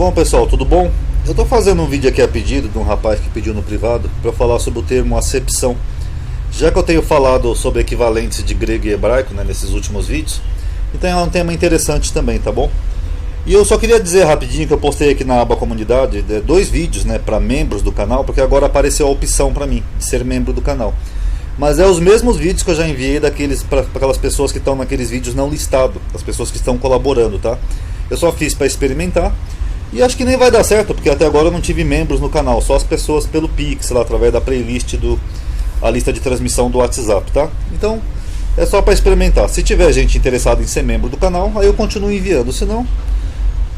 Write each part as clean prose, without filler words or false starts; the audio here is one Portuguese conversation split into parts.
Bom pessoal, tudo bom? Eu estou fazendo um vídeo aqui a pedido de um rapaz que pediu no privado para falar sobre o termo acepção. Já que eu tenho falado sobre equivalentes de grego e hebraico, né, nesses últimos vídeos, então é um tema interessante também, tá bom? E eu só queria dizer rapidinho que eu postei aqui na aba comunidade 2 vídeos, né, para membros do canal, porque agora apareceu a opção para mim de ser membro do canal. Mas é os mesmos vídeos que eu já enviei para aquelas pessoas que estão naqueles vídeos não listados, as pessoas que estão colaborando, tá? Eu só fiz para experimentar e acho que nem vai dar certo, porque até agora eu não tive membros no canal, só as pessoas pelo Pix, lá através da playlist a lista de transmissão do WhatsApp, tá? Então é só para experimentar. Se tiver gente interessada em ser membro do canal, aí eu continuo enviando, senão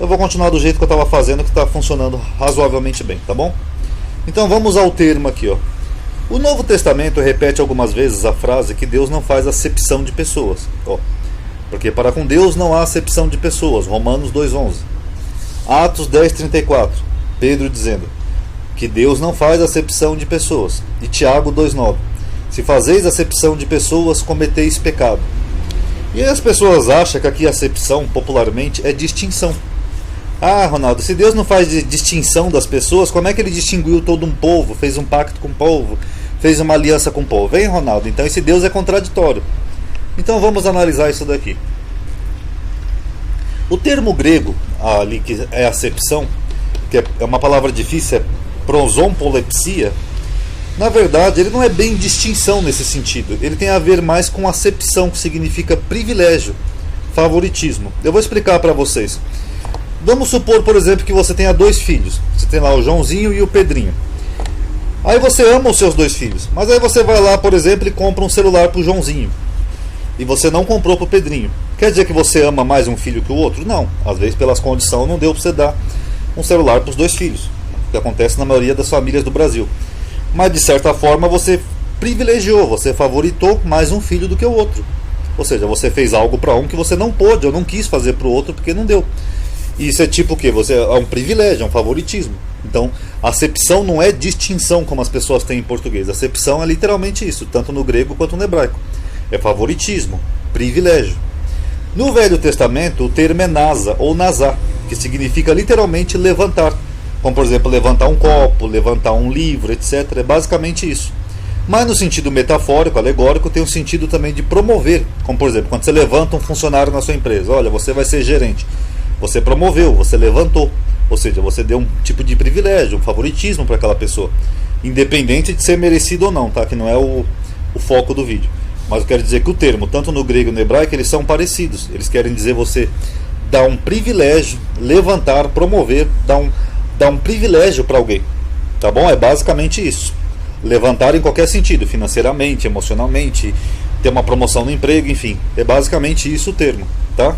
eu vou continuar do jeito que eu estava fazendo, que está funcionando razoavelmente bem, tá bom? Então vamos ao termo aqui, ó. O Novo Testamento repete algumas vezes a frase que Deus não faz acepção de pessoas, ó. Porque para com Deus não há acepção de pessoas, Romanos 2,11. Atos 10,34, Pedro dizendo que Deus não faz acepção de pessoas. E Tiago 2,9, se fazeis acepção de pessoas, cometeis pecado. E as pessoas acham que aqui acepção, popularmente, é distinção. Ah, Ronaldo, se Deus não faz distinção das pessoas, como é que ele distinguiu todo um povo, fez um pacto com o povo, fez uma aliança com o povo? Hein, Ronaldo? Então esse Deus é contraditório. Então vamos analisar isso daqui. O termo grego, ali que é acepção, que é uma palavra difícil, é prosompolepsia, na verdade ele não é bem distinção nesse sentido. Ele tem a ver mais com acepção, que significa privilégio, favoritismo. Eu vou explicar para vocês. Vamos supor, por exemplo, que você tenha 2 filhos. Você tem lá o Joãozinho e o Pedrinho. Aí você ama os seus 2 filhos. Mas aí você vai lá, por exemplo, e compra um celular para o Joãozinho. E você não comprou para o Pedrinho. Quer dizer que você ama mais um filho que o outro? Não. Às vezes, pelas condições, não deu para você dar um celular para os 2 filhos. O que acontece na maioria das famílias do Brasil. Mas, de certa forma, você privilegiou, você favoritou mais um filho do que o outro. Ou seja, você fez algo para um que você não pôde ou não quis fazer para o outro porque não deu. Isso é tipo o quê? É um privilégio, é um favoritismo. Então, acepção não é distinção como as pessoas têm em português. Acepção é literalmente isso, tanto no grego quanto no hebraico. É favoritismo, privilégio. No Velho Testamento, o termo é nasa ou nazá, que significa literalmente levantar. Como, por exemplo, levantar um copo, levantar um livro, etc. É basicamente isso. Mas no sentido metafórico, alegórico, tem o sentido também de promover. Como, por exemplo, quando você levanta um funcionário na sua empresa. Olha, você vai ser gerente. Você promoveu, você levantou. Ou seja, você deu um tipo de privilégio, um favoritismo para aquela pessoa. Independente de ser merecido ou não, tá? Que não é o foco do vídeo. Mas eu quero dizer que o termo, tanto no grego e no hebraico, eles são parecidos. Eles querem dizer você dar um privilégio, levantar, promover, dar um privilégio para alguém. Tá bom? É basicamente isso. Levantar em qualquer sentido, financeiramente, emocionalmente, ter uma promoção no emprego, enfim. É basicamente isso o termo, tá?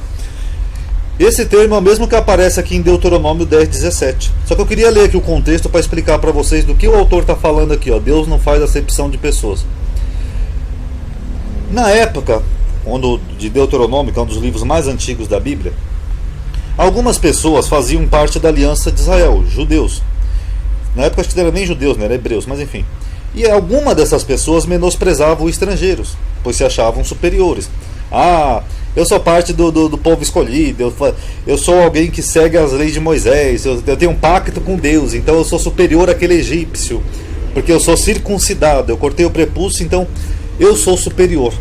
Esse termo é o mesmo que aparece aqui em Deuteronômio 10,17. Só que eu queria ler aqui o contexto para explicar para vocês do que o autor está falando aqui. Ó. Deus não faz acepção de pessoas. Na época de Deuteronômio, que é um dos livros mais antigos da Bíblia, algumas pessoas faziam parte da aliança de Israel, judeus. Na época acho que não eram nem judeus, né? Eram hebreus, mas enfim. E alguma dessas pessoas menosprezavam os estrangeiros, pois se achavam superiores. Ah, eu sou parte do povo escolhido, eu sou alguém que segue as leis de Moisés, eu tenho um pacto com Deus, então eu sou superior àquele egípcio, porque eu sou circuncidado, eu cortei o prepúcio, então eu sou superior.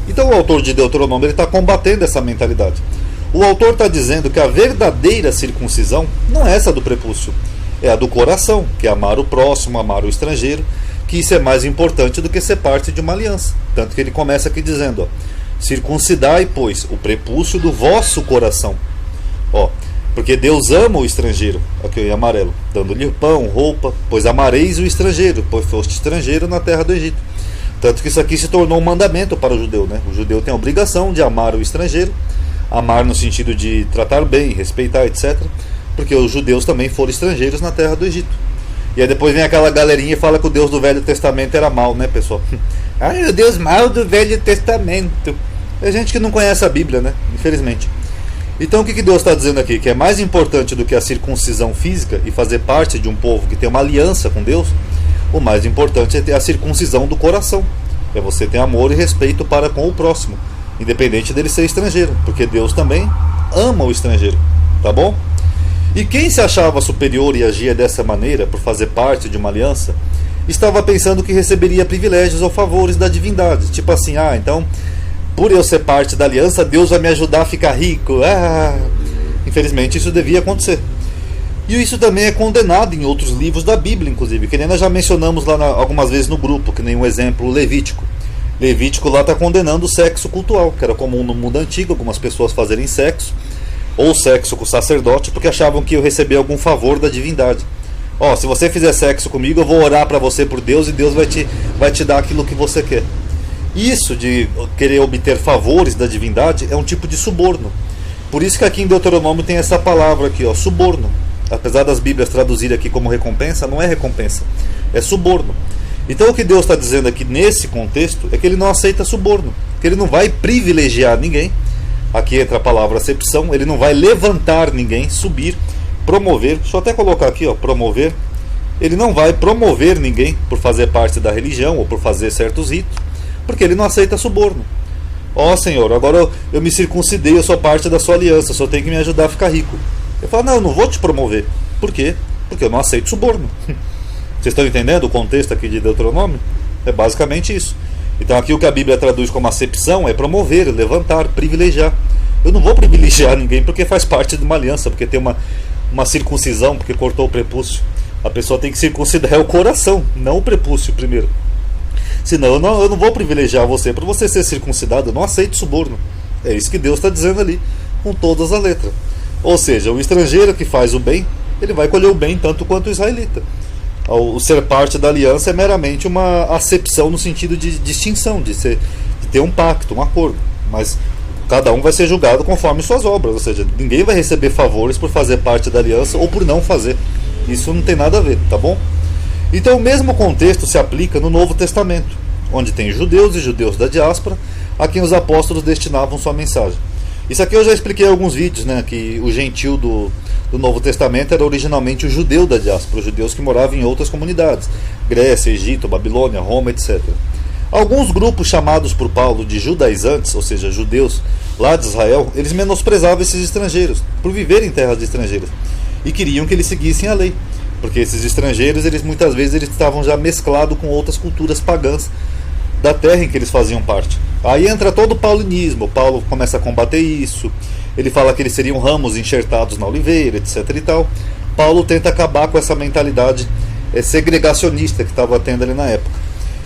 Então o autor de Deuteronômio está combatendo essa mentalidade. O autor está dizendo que a verdadeira circuncisão não é essa do prepúcio, é a do coração, que é amar o próximo, amar o estrangeiro, que isso é mais importante do que ser parte de uma aliança. Tanto que ele começa aqui dizendo, ó, circuncidai, pois, o prepúcio do vosso coração. Ó, porque Deus ama o estrangeiro, aqui em amarelo, dando-lhe pão, roupa, pois amareis o estrangeiro, pois foste estrangeiro na terra do Egito. Tanto que isso aqui se tornou um mandamento para o judeu, né? O judeu tem a obrigação de amar o estrangeiro, amar no sentido de tratar bem, respeitar, etc. Porque os judeus também foram estrangeiros na terra do Egito. E aí depois vem aquela galerinha e fala que o Deus do Velho Testamento era mau, né, pessoal? Ai, o Deus mau do Velho Testamento. É gente que não conhece a Bíblia, né? Infelizmente. Então o que Deus está dizendo aqui? Que é mais importante do que a circuncisão física e fazer parte de um povo que tem uma aliança com Deus, o mais importante é ter a circuncisão do coração. É você ter amor e respeito para com o próximo, independente dele ser estrangeiro, porque Deus também ama o estrangeiro, tá bom? E quem se achava superior e agia dessa maneira por fazer parte de uma aliança, estava pensando que receberia privilégios ou favores da divindade. Tipo assim, então, por eu ser parte da aliança, Deus vai me ajudar a ficar rico. Infelizmente isso devia acontecer. E isso também é condenado em outros livros da Bíblia, inclusive, que nem nós já mencionamos lá algumas vezes no grupo, que nem um exemplo, Levítico. Levítico lá está condenando o sexo cultual, que era comum no mundo antigo, algumas pessoas fazerem sexo, ou sexo com o sacerdote, porque achavam que eu receber algum favor da divindade. Se você fizer sexo comigo, eu vou orar para você por Deus, e Deus vai te dar aquilo que você quer. Isso de querer obter favores da divindade é um tipo de suborno. Por isso que aqui em Deuteronômio tem essa palavra aqui, suborno. Apesar das Bíblias traduzirem aqui como recompensa, não é recompensa, é suborno. Então o que Deus está dizendo aqui nesse contexto é que ele não aceita suborno, que ele não vai privilegiar ninguém. Aqui entra a palavra acepção, ele não vai levantar ninguém, subir, promover. Deixa eu até colocar aqui, promover. Ele não vai promover ninguém por fazer parte da religião ou por fazer certos ritos, porque ele não aceita suborno. Senhor, agora eu me circuncidei, eu sou parte da sua aliança, só tem que me ajudar a ficar rico. Eu falo, não, eu não vou te promover. Por quê? Porque eu não aceito suborno. Vocês estão entendendo o contexto aqui de Deuteronômio? É basicamente isso. Então aqui o que a Bíblia traduz como acepção é promover, levantar, privilegiar. Eu não vou privilegiar ninguém porque faz parte de uma aliança, porque tem uma circuncisão, porque cortou o prepúcio. A pessoa tem que circuncidar o coração, não o prepúcio primeiro. Senão eu não vou privilegiar você para você ser circuncidado, eu não aceito suborno. É isso que Deus está dizendo ali, com todas as letras. Ou seja, o estrangeiro que faz o bem, ele vai colher o bem tanto quanto o israelita. O ser parte da aliança é meramente uma acepção no sentido de distinção, de ter um pacto, um acordo. Mas cada um vai ser julgado conforme suas obras. Ou seja, ninguém vai receber favores por fazer parte da aliança ou por não fazer. Isso não tem nada a ver, tá bom? Então o mesmo contexto se aplica no Novo Testamento, onde tem judeus e judeus da diáspora, a quem os apóstolos destinavam sua mensagem. Isso aqui eu já expliquei em alguns vídeos, que o gentil do Novo Testamento era originalmente o judeu da diáspora, os judeus que moravam em outras comunidades, Grécia, Egito, Babilônia, Roma, etc. Alguns grupos chamados por Paulo de judaizantes, ou seja, judeus lá de Israel, eles menosprezavam esses estrangeiros, por viverem em terras estrangeiras, e queriam que eles seguissem a lei, porque esses estrangeiros, muitas vezes eles estavam já mesclados com outras culturas pagãs da terra em que eles faziam parte. Aí entra todo o paulinismo. Paulo começa a combater isso. Ele fala que eles seriam ramos enxertados na oliveira, etc. e tal. Paulo tenta acabar com essa mentalidade segregacionista que estava tendo ali na época.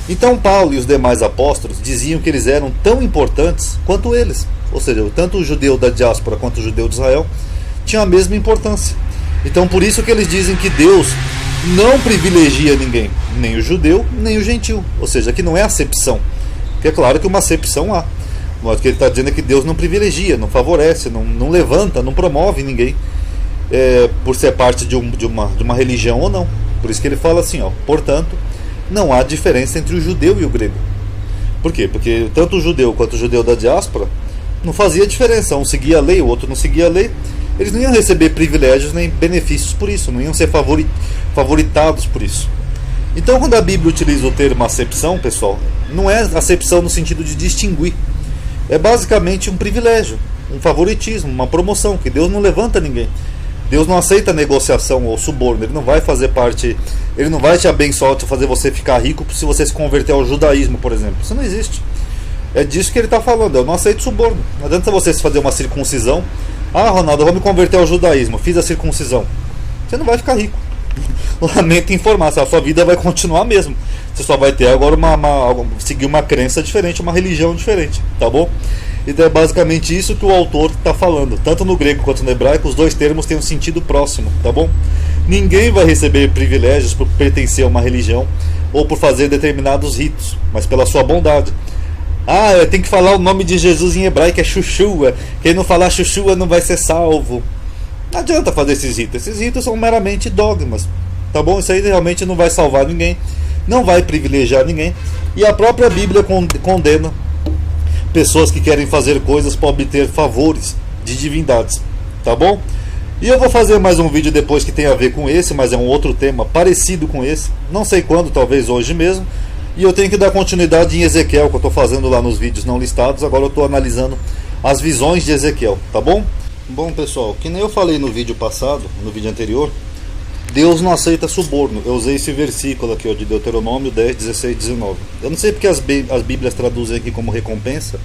Então Paulo e os demais apóstolos diziam que eles eram tão importantes quanto eles. Ou seja, tanto o judeu da diáspora quanto o judeu de Israel tinham a mesma importância. Então por isso que eles dizem que Deus não privilegia ninguém, nem o judeu, nem o gentil. Ou seja, que não é acepção. Porque é claro que uma acepção há. Mas o que ele está dizendo é que Deus não privilegia, não favorece, não levanta, não promove ninguém por ser parte de uma religião ou não. Por isso que ele fala assim, portanto, não há diferença entre o judeu e o grego. Por quê? Porque tanto o judeu quanto o judeu da diáspora não fazia diferença. Um seguia a lei, o outro não seguia a lei. Eles não iam receber privilégios nem benefícios por isso, não iam ser favoritados por isso. Então, quando a Bíblia utiliza o termo acepção, pessoal, não é acepção no sentido de distinguir. É basicamente um privilégio, um favoritismo, uma promoção, que Deus não levanta ninguém. Deus não aceita negociação ou suborno, ele não vai fazer parte, ele não vai te abençoar, te fazer você ficar rico se você se converter ao judaísmo, por exemplo. Isso não existe. É disso que ele está falando, eu não aceito suborno. Não adianta você fazer uma circuncisão. Ronaldo, eu vou me converter ao judaísmo, fiz a circuncisão. Você não vai ficar rico. Lamento informar, a sua vida vai continuar mesmo. Você só vai ter agora seguir uma crença diferente, uma religião diferente, tá bom? Então é basicamente isso que o autor está falando. Tanto no grego quanto no hebraico, os dois termos têm um sentido próximo, tá bom? Ninguém vai receber privilégios por pertencer a uma religião ou por fazer determinados ritos, mas pela sua bondade. Tem que falar o nome de Jesus em hebraico, é Chushua. Quem não falar Chushua não vai ser salvo. Não adianta fazer esses ritos. Esses ritos são meramente dogmas, tá bom? Isso aí realmente não vai salvar ninguém, não vai privilegiar ninguém. E a própria Bíblia condena pessoas que querem fazer coisas para obter favores de divindades, tá bom? E eu vou fazer mais um vídeo depois que tem a ver com esse, mas é um outro tema parecido com esse. Não sei quando, talvez hoje mesmo. E eu tenho que dar continuidade em Ezequiel, que eu estou fazendo lá nos vídeos não listados. Agora eu estou analisando as visões de Ezequiel, tá bom? Bom, pessoal, que nem eu falei no vídeo passado, no vídeo anterior, Deus não aceita suborno. Eu usei esse versículo aqui, ó, de Deuteronômio 10, 16, 19. Eu não sei porque as Bíblias traduzem aqui como recompensa,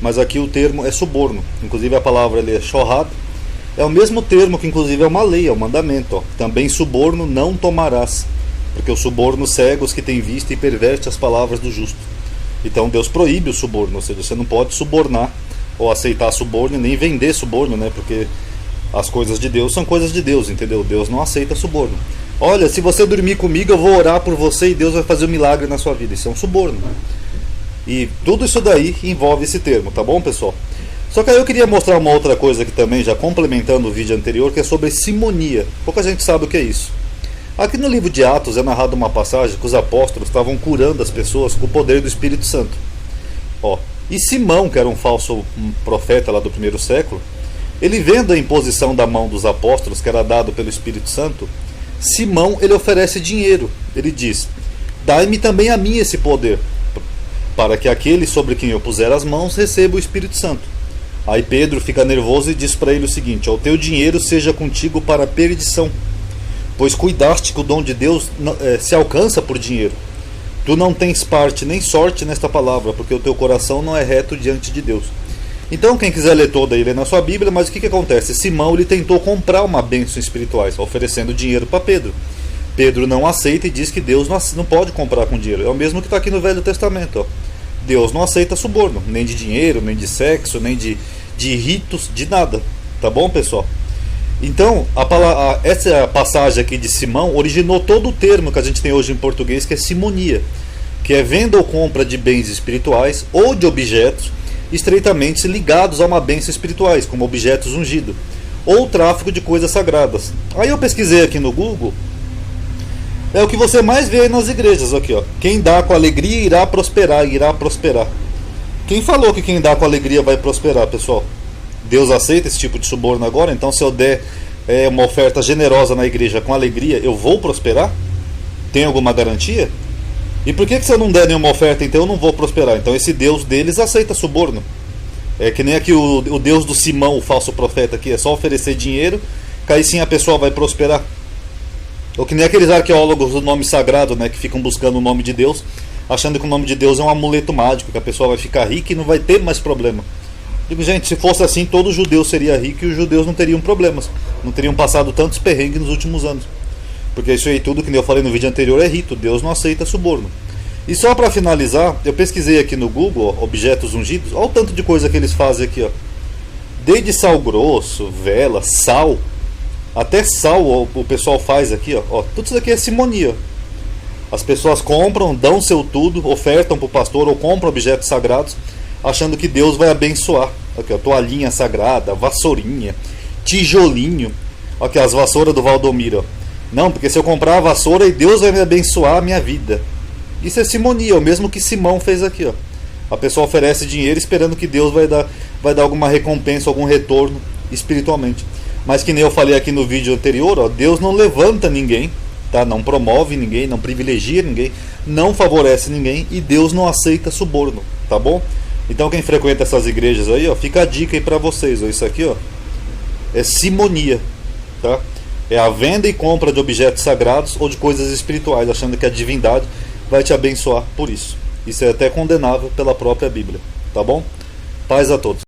mas aqui o termo é suborno. Inclusive a palavra ali é shohad. É o mesmo termo que inclusive é uma lei, é um mandamento, ó. Também suborno não tomarás, porque o suborno cega os que têm vista e perverte as palavras do justo. Então Deus proíbe o suborno, ou seja, você não pode subornar ou aceitar suborno, nem vender suborno, né? Porque as coisas de Deus são coisas de Deus, entendeu? Deus não aceita suborno. Olha, se você dormir comigo, eu vou orar por você e Deus vai fazer um milagre na sua vida. Isso é um suborno. E tudo isso daí envolve esse termo, tá bom, pessoal? Só que aí eu queria mostrar uma outra coisa aqui também, já complementando o vídeo anterior, que é sobre simonia. Pouca gente sabe o que é isso. Aqui no livro de Atos é narrada uma passagem que os apóstolos estavam curando as pessoas com o poder do Espírito Santo. Ó, e Simão, que era um falso profeta lá do primeiro século, ele vendo a imposição da mão dos apóstolos, que era dado pelo Espírito Santo, Simão, ele oferece dinheiro. Ele diz: dai-me também a mim esse poder, para que aquele sobre quem eu puser as mãos receba o Espírito Santo. Aí Pedro fica nervoso e diz para ele o seguinte: o teu dinheiro seja contigo para a perdição, pois cuidaste que o dom de Deus se alcança por dinheiro. Tu não tens parte nem sorte nesta palavra, porque o teu coração não é reto diante de Deus. Então quem quiser ler toda aí, lê na sua Bíblia. Mas o que acontece? Simão, ele tentou comprar uma bênção espirituais, oferecendo dinheiro para Pedro. Pedro não aceita e diz que Deus não pode comprar com dinheiro. É o mesmo que está aqui no Velho Testamento, ó. Deus não aceita suborno, nem de dinheiro, nem de sexo, nem de ritos, de nada. Tá bom, pessoal? Então, essa passagem aqui de Simão originou todo o termo que a gente tem hoje em português, que é simonia, que é venda ou compra de bens espirituais ou de objetos estreitamente ligados a uma bênção espirituais, como objetos ungidos, ou tráfico de coisas sagradas. Aí eu pesquisei aqui no Google, é o que você mais vê aí nas igrejas, aqui, ó. Quem dá com alegria irá prosperar, irá prosperar. Quem falou que quem dá com alegria vai prosperar, pessoal? Deus aceita esse tipo de suborno agora? Então se eu der uma oferta generosa na igreja com alegria, eu vou prosperar? Tem alguma garantia? E por que se eu não der nenhuma oferta, então eu não vou prosperar? Então esse Deus deles aceita suborno. É que nem aqui o Deus do Simão, o falso profeta aqui, é só oferecer dinheiro, que aí sim a pessoa vai prosperar. Ou que nem aqueles arqueólogos do nome sagrado, né, que ficam buscando o nome de Deus, achando que o nome de Deus é um amuleto mágico, que a pessoa vai ficar rica e não vai ter mais problema. Digo, gente, se fosse assim, todo judeu seria rico e os judeus não teriam problemas. Não teriam passado tantos perrengues nos últimos anos. Porque isso aí tudo, que nem eu falei no vídeo anterior, é rito. Deus não aceita suborno. E só para finalizar, eu pesquisei aqui no Google, ó, objetos ungidos. Olha o tanto de coisa que eles fazem aqui, ó. Desde sal grosso, vela, sal. Até sal o pessoal faz aqui, ó. Tudo isso aqui é simonia. As pessoas compram, dão seu tudo, ofertam para o pastor ou compram objetos sagrados, achando que Deus vai abençoar. Aqui, ó, toalhinha sagrada, vassourinha, tijolinho. Aqui, as vassouras do Valdomiro, ó. Não, porque se eu comprar a vassoura, Deus vai me abençoar a minha vida. Isso é simonia, o mesmo que Simão fez aqui, ó. A pessoa oferece dinheiro esperando que Deus vai dar alguma recompensa, algum retorno espiritualmente. Mas que nem eu falei aqui no vídeo anterior, ó, Deus não levanta ninguém, tá? Não promove ninguém, não privilegia ninguém, não favorece ninguém, e Deus não aceita suborno, tá bom? Então quem frequenta essas igrejas aí, ó, fica a dica aí pra vocês, ó, isso aqui, ó, é simonia, tá? É a venda e compra de objetos sagrados ou de coisas espirituais, achando que a divindade vai te abençoar por isso. Isso é até condenável pela própria Bíblia, tá bom? Paz a todos.